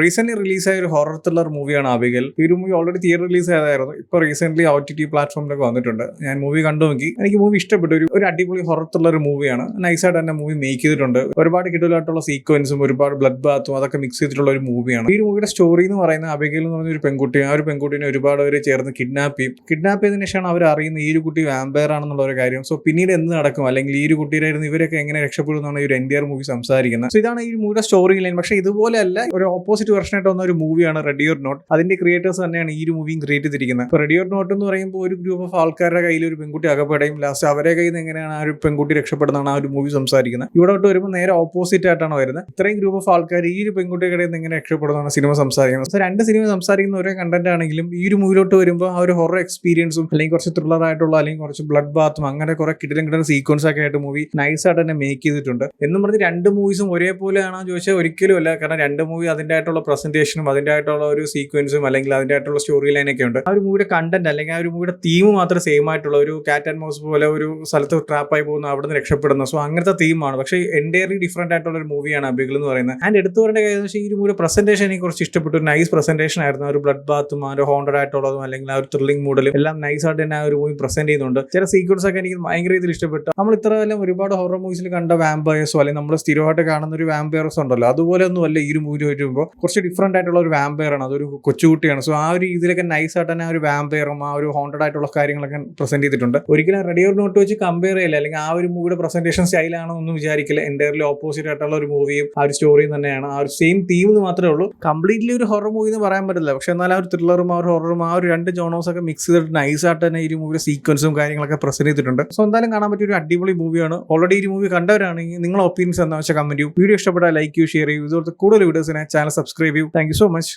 Recent റിലീസായ ഒരു horror thriller മൂവിയാണ് അബിഗൽ. ഈ ഒരു മൂവി ഓൾറെഡി തിയേറ്റർ റിലീസ് ആയതായിരുന്നു. ഇപ്പോൾ റീസെന്റ് OTT പ്ലാറ്റ്ഫോമിലൊക്കെ വന്നിട്ടുണ്ട്. ഞാൻ മൂവി കണ്ടു നോക്കി. എനിക്ക് മൂവി ഇഷ്ടപ്പെട്ടു. ഒരു അടിപൊളി ഹൊറർ ത്രില്ലർ മൂവിയാണ്. നൈസായിട്ട് തന്നെ മൂവി മേക്ക് ചെയ്തിട്ടുണ്ട്. ഒരുപാട് കിടലായിട്ടുള്ള സീക്വൻസും ഒരുപാട് ബ്ലഡ് ബാത്തും അതൊക്കെ മിക്സ് ചെയ്തിട്ടുള്ള ഒരു മൂവിയാണ്. ഈ മൂവിയുടെ സ്റ്റോറി എന്ന് പറയുന്നത് അബിഗൽ എന്ന് പറഞ്ഞ ഒരു പെൺകുട്ടി, ആ ഒരു പെൺകുട്ടിനെ ഒരുപാട് പേര് ചേർന്ന് കിഡ്നാപ്പ് ചെയ്തതിനു ശേഷമാണ് അവർ അറിയുന്നത് ഈ ഒരു കുട്ടി വാമ്പയർ ആണെന്നുള്ള ഒരു കാര്യം. സോ പിന്നീട് എന്ത് നടക്കും, അല്ലെങ്കിൽ ഈ ഒരു കുട്ടിയുടെ ഇവരൊക്കെ എങ്ങനെ രക്ഷപ്പെടുന്നതാണ് ഈ ഒരു എൻഡിയർ മൂവി സംസാരിക്കുന്നത്. സോ ഇതാണ് ഈ മൂവിയുടെ സ്റ്റോറി ലൈൻ. പക്ഷേ ഇതുപോലെ അല്ല, ഒരു ഓപ്പോസിറ്റ് വെർഷൻ ആയിട്ട് വന്ന ഒരു മൂവിയാണ് റെഡി ഓർ നോട്ട്. അതിന്റെ ക്രിയേറ്റേഴ്സ് തന്നെയാണ് ഈ ഒരു മൂവിയും ക്രിയേറ്റ് ചെയ്തിരിക്കുന്നത്. ഇപ്പോൾ റെഡി ഓർ നോട്ട് എന്ന് പറയുമ്പോൾ ഒരു ഗ്രൂപ്പ് ഓഫ് ആൾക്കാരുടെ കയ്യിൽ ഒരു പെൺകുട്ടി അകപ്പെടുകയും ലാസ്റ്റ് അവരെ കയ്യിൽ നിന്ന് എങ്ങനെയാണ് ആ ഒരു പെൺകുട്ടി രക്ഷപ്പെടുന്നതാണ് ആ ഒരു മൂവി സംസാരിക്കുന്നത്. ഇവിടെ തൊട്ട് വരുമ്പോൾ നേരെ ഓപ്പോസിറ്റ് ആയിട്ടാണ് വരുന്നത്. ഇത്രയും ഗ്രൂപ്പ് ഓഫ് ആൾക്കാർ ഈ ഒരു പെൺകുട്ടിയുടെ കയ്യിൽ നിന്ന് എങ്ങനെ രക്ഷപ്പെടുന്നതാണ് സിനിമ സംസാരിക്കുന്നത്. സോ രണ്ട് സിനിമ സംസാരിക്കുന്ന ഒരേ കണ്ടന്റ് ആണെങ്കിലും ഈ ഒരു മൂവിലോട്ട് വരുമ്പോൾ ആ ഒരു ഹൊറർ എക്സ്പീരിയൻസും അല്ലെങ്കിൽ കുറച്ച് ത്രില്ലർ ആയിട്ടുള്ള അല്ലെങ്കിൽ കുറച്ച് ബ്ലഡ് ബാത്തും അങ്ങനെ കുറെ കിടലം സീക്വൻസ് ഒക്കെ ആയിട്ട് മൂവി നൈസായിട്ട് തന്നെ മേക്ക് ചെയ്തിട്ടുണ്ട്. എന്നും പറഞ്ഞ് രണ്ട് മൂവീസും ഒരേപോലെയാണോ ചോദിച്ചാൽ ഒരിക്കലും അല്ല. കാരണം രണ്ട് മൂവി അതിൻ്റെ ആയിട്ടുള്ള പ്രസന്റേഷനും അതിൻ്റെ ആയിട്ടുള്ള ഒരു സീക്വൻസും അല്ലെങ്കിൽ അതിൻ്റെ ആയിട്ടുള്ള സ്റ്റോറി ലൈനൊക്കെ ഉണ്ട്. ആ ഒരു മൂവിയുടെ കണ്ടന്റ് അല്ലെങ്കിൽ ആ ഒരു മൂവിയുടെ തീം മാത്രം സെയിം ആയിട്ടുള്ള ഒരു കാറ്റ് ആൻഡ് മൗസ് പോലെ ഒരു സ്ഥലത്ത് ട്രാപ്പായി പോകുന്ന അവിടെ നിന്ന് രക്ഷപ്പെടുന്ന സോ അങ്ങനത്തെ തീമാണ്. പക്ഷേ എൻറ്റയർലി ഡിഫറെന്റ് ആയിട്ടുള്ള ഒരു മൂവിയാണ് അബിഗൽ എന്ന് പറയുന്നത്. ആൻഡ് എടുത്തു പറയേണ്ട കാര്യം വെച്ചാൽ ഈ ഒരു മൂവിയുടെ പ്രസന്റേഷൻ എനിക്ക് കുറച്ച് ഇഷ്ടപ്പെട്ടു. ഒരു നൈസ് പ്രസന്റേഷൻ ആയിരുന്നു. ആ ഒരു ബ്ലഡ് ബാത്തും ആ ഒരു ഹോണ്ടഡ് ആയിട്ടുള്ളതും അല്ലെങ്കിൽ ആ ഒരു ത്രില്ലിംഗ് മൂഡിലും എല്ലാം നൈസായിട്ട് തന്നെ ആ ഒരു മൂവി പ്രസന്റ് ചെയ്യുന്നുണ്ട്. ചില സീക്വൻസ് ഒക്കെ എനിക്ക് ഭയങ്കര രീതിയിൽ ഇഷ്ടപ്പെട്ടു. നമ്മൾ ഇത്ര കാലം ഒരുപാട് ഹൊറർ മൂവീസിൽ കണ്ട വാമ്പയേഴ്സോ അല്ലെങ്കിൽ നമ്മൾ സ്ഥിരമായിട്ട് കാണുന്ന ഒരു വാമ്പയർസോ ഉണ്ടല്ലോ, അതുപോലെ ഒന്നും അല്ല ഈ ഒരു മൂവി വരുമ്പോൾ കുറച്ച് ഡിഫറെന്റ് ആയിട്ടുള്ള ഒരു വാമ്പയറാണ്. അതൊരു കൊച്ചുകുട്ടിയാണ്. സോ ആ ഒരു ഇതിലൊക്കെ നൈസായിട്ട് തന്നെ ആ ഒരു വാമ്പയറും ആ ഒരു ഹോണ്ടഡ് ആയിട്ടുള്ള കാര്യങ്ങളൊക്കെ പ്രസന്റ് ചെയ്തിട്ടുണ്ട്. ഒരിക്കലും റെഡി ഓർ നോട്ട് വെച്ച് കമ്പയർ ചെയ്യില്ല, അല്ലെങ്കിൽ ആ ഒരു മൂവിയുടെ പ്രസന്റേഷൻ സ്റ്റൈലാണോ ഒന്നും വിചാരിക്കില്ല. എൻ്റയർലി ഓപ്പോസിറ്റ് ആയിട്ടുള്ള ഒരു മൂവിയും ആ ഒരു സ്റ്റോറിയും തന്നെയാണ്. ആ ഒരു സെയിം തീം എന്ന് മാത്രമേ ഉള്ളൂ. കംപ്ലീറ്റ്ലി ഒരു ഹൊറർ മൂവി എന്ന് പറയാൻ പറ്റില്ല. പക്ഷെ എന്നാൽ ആ ഒരു ത്രില്ലറും ആ ഒരു ഹൊററും ആ ഒരു രണ്ട് ജോണോസ് ഒക്കെ മിക്സ് ചെയ്തിട്ട് നൈസായിട്ട് തന്നെ ഈ മൂവിയുടെ സീക്വൻസും കാര്യങ്ങളൊക്കെ പ്രസന്റ് ചെയ്തിട്ടുണ്ട്. സോ എന്തായാലും കാണാൻ പറ്റിയ ഒരു അടിപൊളി മൂവിയാണ്. ഓൾറെഡി ഈ മൂവി കണ്ടവരാണെങ്കിൽ നിങ്ങളുടെ ഒപ്പീനിയൻസ് എന്താ വെച്ചാൽ കമന്റ് ചെയ്യൂ. വീഡിയോ ഇഷ്ടപ്പെട്ടാൽ ലൈക്ക് ചെയ്യൂ, ഷെയർ ചെയ്യൂ. ഇതുപോലത്തെ കൂടുതൽ വീഡിയോസിനെ ചാനൽ സബ്സ്ക്രൈബ് ചെയ്യൂ. Thank you so much.